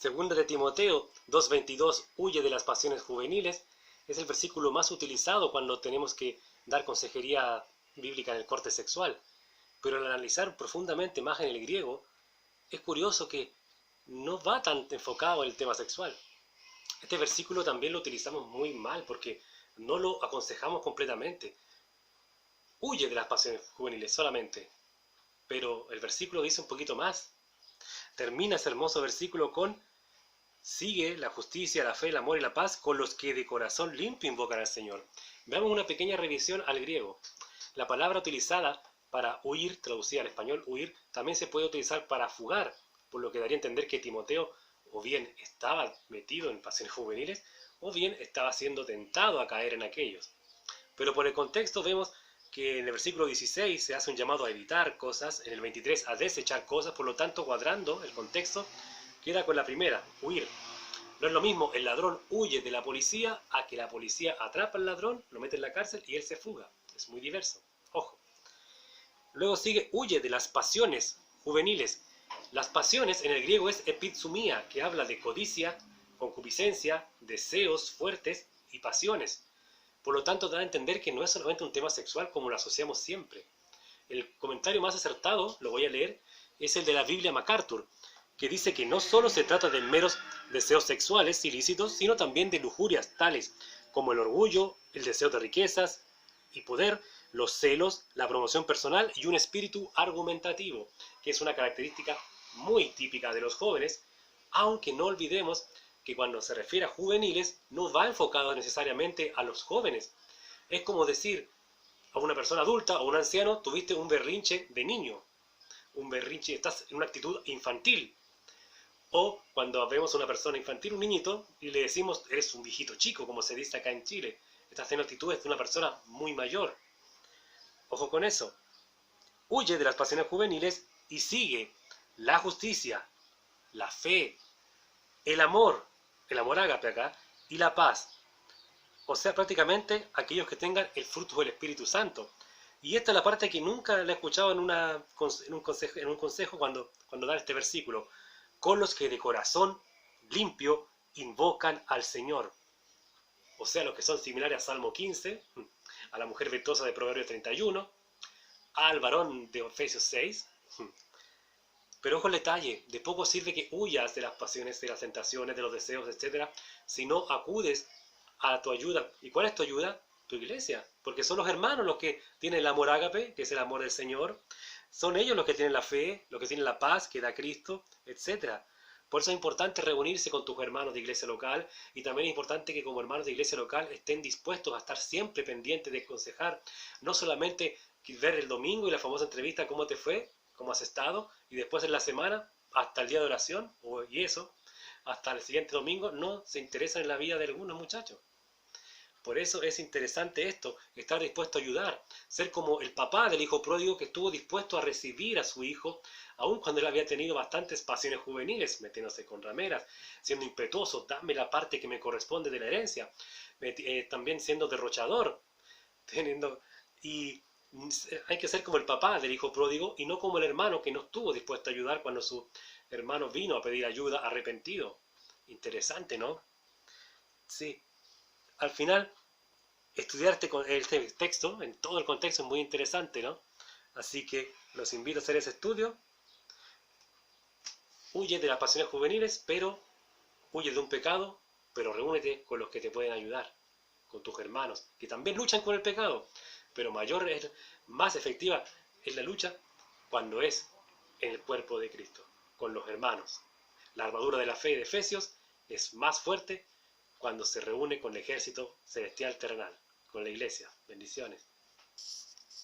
Segunda de Timoteo 2:22, huye de las pasiones juveniles, es el versículo más utilizado cuando tenemos que dar consejería bíblica en el corte sexual. Pero al analizar profundamente más en el griego, es curioso que no va tan enfocado en el tema sexual. Este versículo también lo utilizamos muy mal porque no lo aconsejamos completamente. Huye de las pasiones juveniles solamente. Pero el versículo dice un poquito más. Termina ese hermoso versículo con: sigue la justicia, la fe, el amor y la paz con los que de corazón limpio invocan al Señor. Veamos una pequeña revisión al griego. La palabra utilizada para huir, traducida al español huir, también se puede utilizar para fugar, por lo que daría a entender que Timoteo o bien estaba metido en pasiones juveniles o bien estaba siendo tentado a caer en aquellos. Pero por el contexto vemos que en el versículo 16 se hace un llamado a evitar cosas, en el 23 a desechar cosas, por lo tanto, cuadrando el contexto, queda con la primera, huir. No es lo mismo el ladrón huye de la policía a que la policía atrapa al ladrón, lo mete en la cárcel y él se fuga. Es muy diverso. Ojo. Luego sigue huye de las pasiones juveniles. Las pasiones en el griego es epizumía, que habla de codicia, concupiscencia, deseos fuertes y pasiones. Por lo tanto, da a entender que no es solamente un tema sexual como lo asociamos siempre. El comentario más acertado, lo voy a leer, es el de la Biblia MacArthur, que dice que no solo se trata de meros deseos sexuales ilícitos, sino también de lujurias tales como el orgullo, el deseo de riquezas y poder, los celos, la promoción personal y un espíritu argumentativo, que es una característica muy típica de los jóvenes, aunque no olvidemos que cuando se refiere a juveniles no va enfocado necesariamente a los jóvenes. Es como decir a una persona adulta o un anciano: tuviste un berrinche de niño, un berrinche, estás en una actitud infantil. O cuando vemos a una persona infantil, un niñito, y le decimos: eres un viejito chico, como se dice acá en Chile. Estás teniendo actitudes de una persona muy mayor. Ojo con eso. Huye de las pasiones juveniles y sigue la justicia, la fe, el amor ágape acá, y la paz. O sea, prácticamente aquellos que tengan el fruto del Espíritu Santo. Y esta es la parte que nunca la he escuchado en un consejo cuando dan este versículo. Con los que de corazón limpio invocan al Señor. O sea, los que son similares a Salmo 15, a la mujer virtuosa de Proverbios 31, al varón de Efesios 6. Pero ojo el detalle, de poco sirve que huyas de las pasiones, de las tentaciones, de los deseos, etc., si no acudes a tu ayuda. ¿Y cuál es tu ayuda? Tu iglesia. Porque son los hermanos los que tienen el amor ágape, que es el amor del Señor. Son ellos los que tienen la fe, los que tienen la paz que da Cristo, etc. Por eso es importante reunirse con tus hermanos de iglesia local, y también es importante que como hermanos de iglesia local estén dispuestos a estar siempre pendientes de aconsejar, no solamente ver el domingo y la famosa entrevista cómo te fue, cómo has estado, y después en la semana, hasta el día de oración, y eso, hasta el siguiente domingo, no se interesan en la vida de algunos muchachos. Por eso es interesante esto, estar dispuesto a ayudar, ser como el papá del hijo pródigo que estuvo dispuesto a recibir a su hijo, aun cuando él había tenido bastantes pasiones juveniles, metiéndose con rameras, siendo impetuoso: dame la parte que me corresponde de la herencia, también siendo derrochador, y hay que ser como el papá del hijo pródigo y no como el hermano que no estuvo dispuesto a ayudar cuando su hermano vino a pedir ayuda arrepentido. Interesante, ¿no? Sí. Al final, estudiar este texto en todo el contexto es muy interesante, ¿no? Así que los invito a hacer ese estudio. Huye de las pasiones juveniles, pero huye de un pecado, pero reúnete con los que te pueden ayudar, con tus hermanos, que también luchan con el pecado, pero más efectiva es la lucha cuando es en el cuerpo de Cristo, con los hermanos. La armadura de la fe de Efesios es más fuerte cuando se reúne con el ejército celestial terrenal, con la iglesia. Bendiciones.